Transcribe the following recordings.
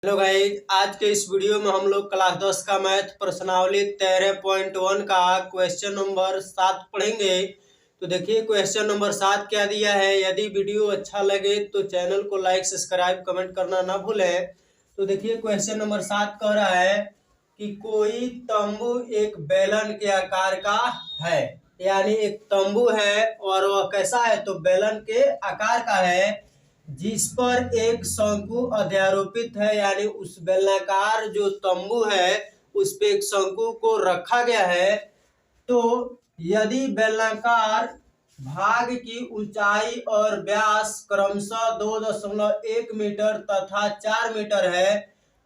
Hello guys, आज के इस वीडियो में हम लोग क्लास 10 का मैथ प्रश्नावली 13.1 का क्वेश्चन नंबर 7 पढ़ेंगे। तो देखिए क्वेश्चन नंबर 7 क्या दिया है। यदि वीडियो अच्छा लगे तो चैनल को लाइक सब्सक्राइब कमेंट करना ना भूलें। तो देखिए क्वेश्चन नंबर 7 कह रहा है कि कोई तंबू एक बेलन के आकार का है, यानी एक तंबू है और वह कैसा है तो बेलन के आकार का है, जिस पर एक शंकु अध्यारोपित है, यानी उस बेलनाकार जो तंबू है उस पे एक शंकु को रखा गया है। तो यदि बेलनाकार भाग की ऊंचाई और व्यास क्रमशः 2.1 मीटर तथा 4 मीटर है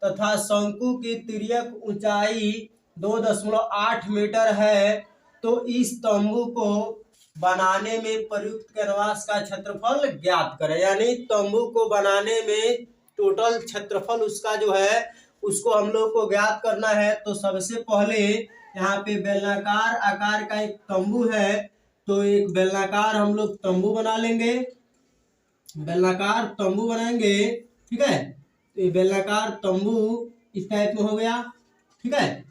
तथा शंकु की तिर्यक ऊंचाई 2.8 मीटर है, तो इस तंबू को बनाने में प्रयुक्त कैनवास का क्षेत्रफल ज्ञात करें। यानी तंबू को बनाने में टोटल क्षेत्रफल उसका जो है उसको हम लोग को ज्ञात करना है। तो सबसे पहले यहाँ पे बेलनाकार आकार का एक तंबू है, तो एक बेलनाकार हम लोग तंबू बना लेंगे, बेलनाकार तंबू बनाएंगे। ठीक है, तो ये बेलनाकार तंबू इस टाइप में हो गया। ठीक है,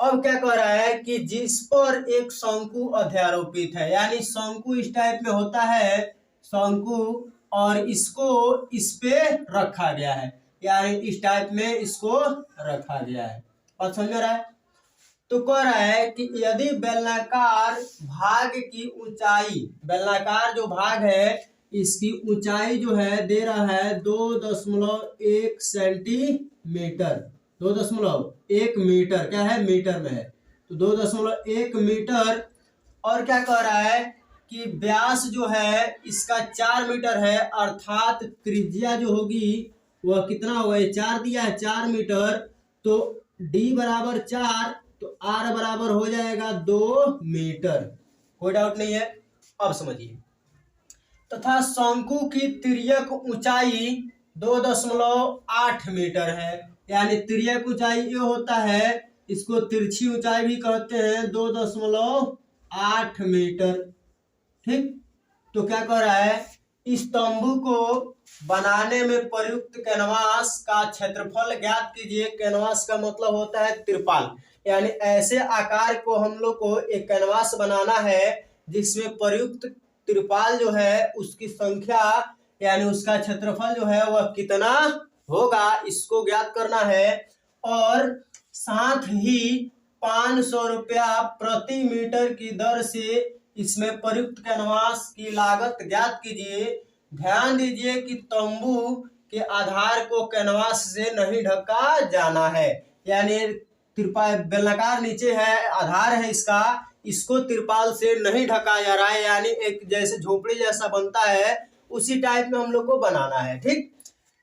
अब क्या कह रहा है कि जिस पर एक शंकु अध्यारोपित है, यानी शंकु इस टाइप में होता है शंकु, और इसको इस पे रखा गया है, यानी इस टाइप में इसको रखा गया है। और समझ रहा है, तो कह रहा है कि यदि बेलनाकार भाग की ऊंचाई, बेलनाकार जो भाग है इसकी ऊंचाई जो है दे रहा है 2.1 सेंटीमीटर, 2.1 मीटर, क्या है मीटर में है, तो 2.1 मीटर। और क्या कह रहा है कि व्यास जो है इसका 4 मीटर है, अर्थात त्रिज्या जो होगी वह कितना होगा, 4 दिया है 4 मीटर, तो d बराबर 4, तो r बराबर हो जाएगा 2 मीटर। कोई डाउट नहीं है, अब समझिए। तथा शंकु की तिर्यक ऊंचाई 2.8 मीटर है, यानी तिर्यक ऊंचाई ये होता है, इसको तिरछी ऊंचाई भी कहते हैं, 2.8 मीटर। ठीक, तो क्या कह रहा है, इस तंबू को बनाने में प्रयुक्त कैनवास का क्षेत्रफल ज्ञात कीजिए। कैनवास का मतलब होता है तिरपाल, यानी ऐसे आकार को हम लोग को एक कैनवास बनाना है जिसमें प्रयुक्त तिरपाल जो है उसकी संख्या, यानी उसका क्षेत्रफल जो है वह कितना होगा, इसको ज्ञात करना है। और साथ ही 500 रुपया प्रति मीटर की दर से इसमें प्रयुक्त कैनवास की लागत ज्ञात कीजिए। ध्यान दीजिए कि तंबू के आधार को कैनवास से नहीं ढका जाना है, यानी तिरपाल बेलनाकार नीचे है, आधार है इसका, इसको तिरपाल से नहीं ढका जा रहा है, यानी एक जैसे झोपड़ी जैसा बनता है उसी टाइप में हम लोग को बनाना है। ठीक,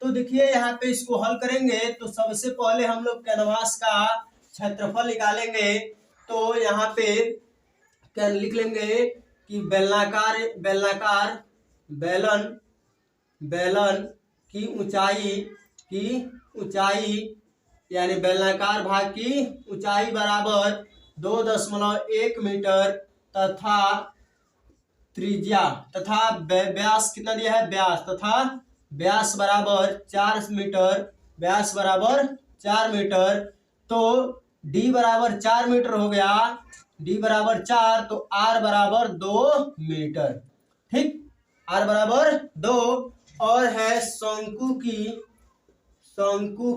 तो देखिए यहाँ पे इसको हल करेंगे तो सबसे पहले हम लोग कैनवास का क्षेत्रफल निकालेंगे। तो यहाँ पे क्या लिख लेंगे कि बेलनाकार बेलनाकार बेलन बेलन की ऊंचाई यानी बेलनाकार भाग की ऊंचाई बराबर 2.1 मीटर तथा त्रिज्या तथा व्यास कितना दिया है, व्यास तथा व्यास बराबर 4 मीटर, व्यास बराबर 4 मीटर। तो d बराबर 4 मीटर हो गया, d बराबर 4, तो r बराबर 2 मीटर। ठीक, r बराबर 2। और है शंकु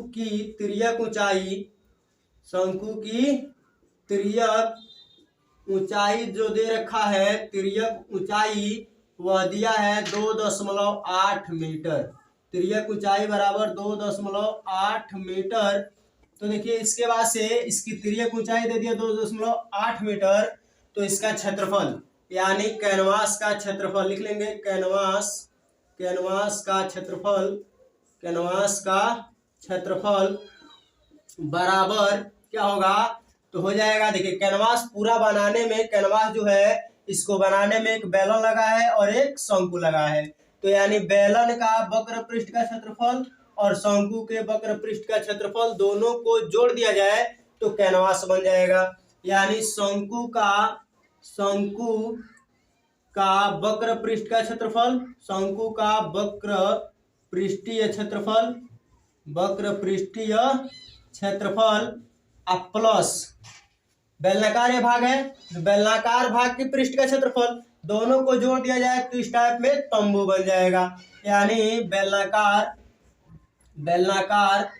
की तिर्यक ऊंचाई, शंकु की तिर्यक ऊंचाई जो दे रखा है, तिर्यक ऊंचाई वह दिया है 2.8 मीटर, तिर्यक ऊंचाई बराबर 2.8 मीटर। तो देखिए इसके बाद से इसकी तिर्यक ऊंचाई दे दिया 2.8 मीटर, तो इसका क्षेत्रफल यानी कैनवास का क्षेत्रफल लिख लेंगे। कैनवास का क्षेत्रफल बराबर क्या होगा, तो हो जाएगा, देखिए कैनवास पूरा बनाने में, कैनवास जो है इसको बनाने में एक बेलन लगा है और एक शंकु लगा है, तो यानी बेलन का वक्र पृष्ठ का क्षेत्रफल और शंकु के वक्र पृष्ठ का क्षेत्रफल दोनों को जोड़ दिया जाए तो कैनवास बन जाएगा। यानी शंकु का वक्र पृष्ठ का क्षेत्रफल, शंकु का वक्र पृष्ठीय क्षेत्रफल वक्र पृष्ठीय क्षेत्रफल प्लस बेलनाकार ये भाग है, बेलनाकार भाग की पृष्ठ का क्षेत्रफल, दोनों को जोड़ दिया जाए तो इस टाइप में तंबू बन जाएगा। यानी बेलनाकार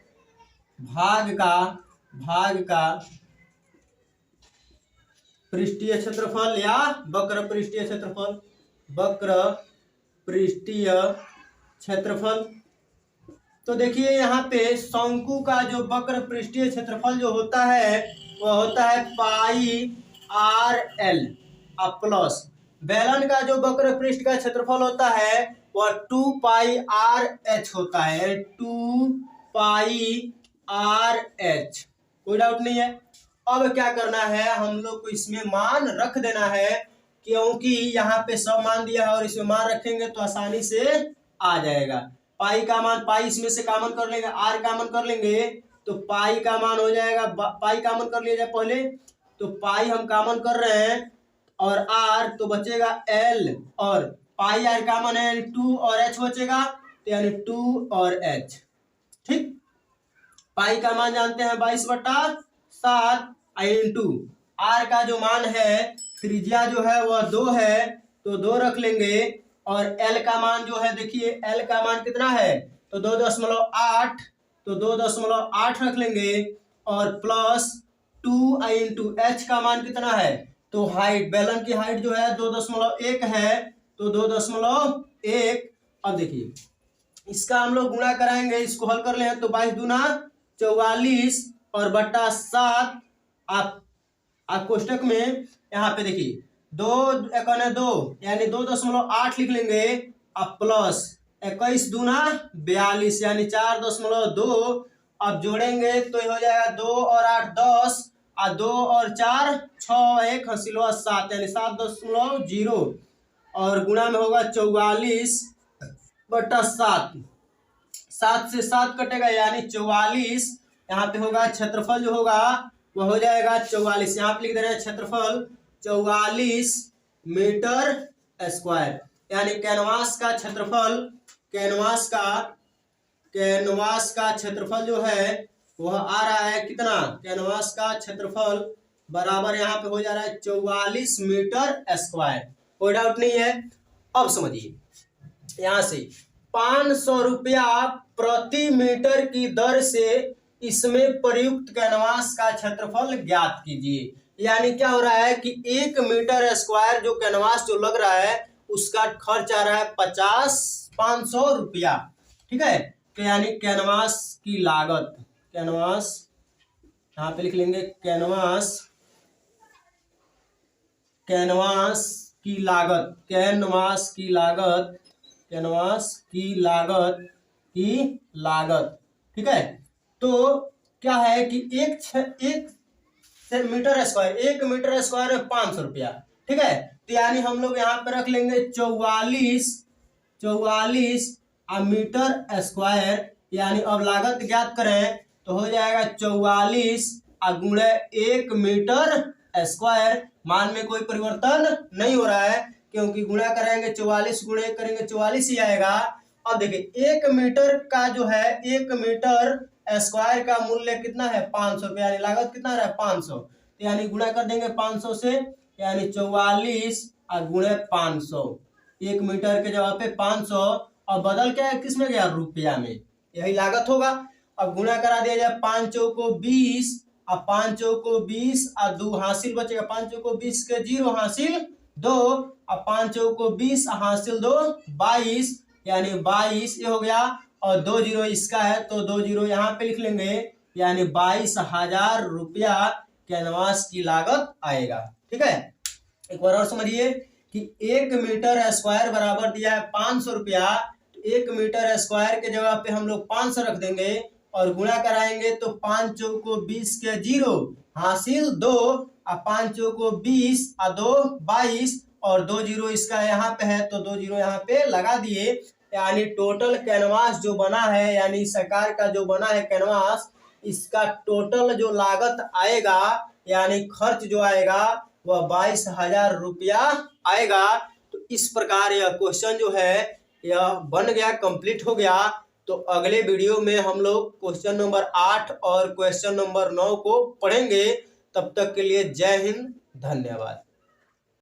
भाग का पृष्ठीय क्षेत्रफल या वक्र पृष्ठीय क्षेत्रफल। तो देखिए यहाँ पे शंकु का जो वक्र पृष्ठीय क्षेत्रफल जो होता है वह होता है पाई आर एल प्लस बेलन का जो वक्र पृष्ठ का क्षेत्रफल होता है वह 2 पाई आर एच होता है, 2 पाई आर एच। कोई डाउट नहीं है। अब क्या करना है, हम लोग को इसमें मान रख देना है, क्योंकि यहाँ पे सब मान दिया है और इसमें मान रखेंगे तो आसानी से आ जाएगा। पाई का मान, पाई इसमें से कॉमन कर लेंगे, आर कॉमन कर लेंगे तो पाई का मान हो जाएगा, पाई कॉमन कर लिया जाए पहले, तो पाई हम कॉमन कर रहे हैं और आर तो बचेगा एल, और पाई आर कॉमन है 2 और एच बचेगा, तो यानी 2 और एच। ठीक, पाई का मान जानते हैं 22/7 इंटू आर का जो मान है, त्रिज्या जो है वह 2 है तो 2 रख लेंगे, और एल का मान जो है, देखिए एल का मान कितना है तो 2.8, तो 2.8 रख लेंगे, और प्लस 2 इंटू एच का मान कितना है, तो हाइट, बेलन की हाइट जो है 2.1 है तो 2.1। अब देखिए इसका हम लोग गुणा कराएंगे, इसको हल कर ले तो 22 दूना 44 और बट्टा 7। आप कोष्टक में यहाँ पे देखिए 2 × 2 यानी 2.8 लिख लेंगे, अब प्लस 21 दूना 42 यानी 4.2। अब जोड़ेंगे तो हो जाएगा 2 और 8 10, और 2 और 4 6, 1 हंसिलवा 7 यानी 7.0, और गुणा में होगा 44/7। 7 से 7 कटेगा यानी 44। यहाँ पे होगा क्षेत्रफल जो होगा वह हो जाएगा 44, यहाँ पे लिख दे रहे हैं क्षेत्रफल 44 मीटर स्क्वायर। यानी कैनवास का क्षेत्रफल, कैनवास का क्षेत्रफल जो है वह आ रहा है कितना, कैनवास का क्षेत्रफल बराबर यहाँ पे हो जा रहा है 44 मीटर स्क्वायर। कोई डाउट नहीं है। अब समझिए यहाँ से 500 रुपया प्रति मीटर की दर से इसमें प्रयुक्त कैनवास का क्षेत्रफल ज्ञात कीजिए। यानी क्या हो रहा है कि 1 मीटर स्क्वायर जो कैनवास जो लग रहा है उसका खर्च आ रहा है 500 रुपया। ठीक है, तो यानी कैनवास की लागत, कैनवास यहाँ पे लिख लेंगे, कैनवास की लागत। ठीक है, तो क्या है कि 1 मीटर स्क्वायर में 500 रुपया। ठीक है, तो यानी हम लोग यहाँ पे रख लेंगे 44 मीटर स्क्वायर। यानी अब लागत ज्ञात करें तो हो जाएगा 44 गुणे 1 मीटर स्क्वायर। मान में कोई परिवर्तन नहीं हो रहा है, क्योंकि गुणा करेंगे 44 गुणे करेंगे 44 ही आएगा। अब देखिए 1 मीटर का जो है, 1 मीटर स्क्वायर का मूल्य कितना है 500 रुपया, यानी लागत कितना है 500, तो यानी गुणा कर देंगे 500 से, यानी 44 गुणे 500, 1 मीटर के जगह पे 500, और बदल क्या है किस में गया, रुपया में, यही लागत होगा। अब गुणा करा दिया जाए 5 चौको 20, अब 5 चौको 20 और 2 हासिल बचेगा, 5 चौको 20 के 0 हासिल 2, अब 5 चौको 20 हासिल 2 22, यानी 22 ये हो गया, और 2 0 इसका है तो 2 0 यहाँ पे लिख लेंगे, यानी 22,000 रुपया कैनवास की लागत आएगा। ठीक है, एक बार और समझिए कि 1 मीटर स्क्वायर बराबर दिया है 500 रुपया, तो 1 मीटर स्क्वायर के जगह पे हम लोग 500 रख देंगे और गुणा कराएंगे तो 5 चौको 20 के 0 हासिल 2, और 5 चौको 20 और 2 22, और 2 0 इसका यहाँ पे है तो 2 0 यहाँ पे लगा दिए। यानी टोटल कैनवास जो बना है, यानी सरकार का जो बना है कैनवास, इसका टोटल जो लागत आएगा यानी खर्च जो आएगा वह 22,000 रुपया आएगा। तो इस प्रकार यह क्वेश्चन जो है यह बन गया, कंप्लीट हो गया। तो अगले वीडियो में हम लोग क्वेश्चन नंबर 8 और क्वेश्चन नंबर 9 को पढ़ेंगे। तब तक के लिए जय हिंद, धन्यवाद।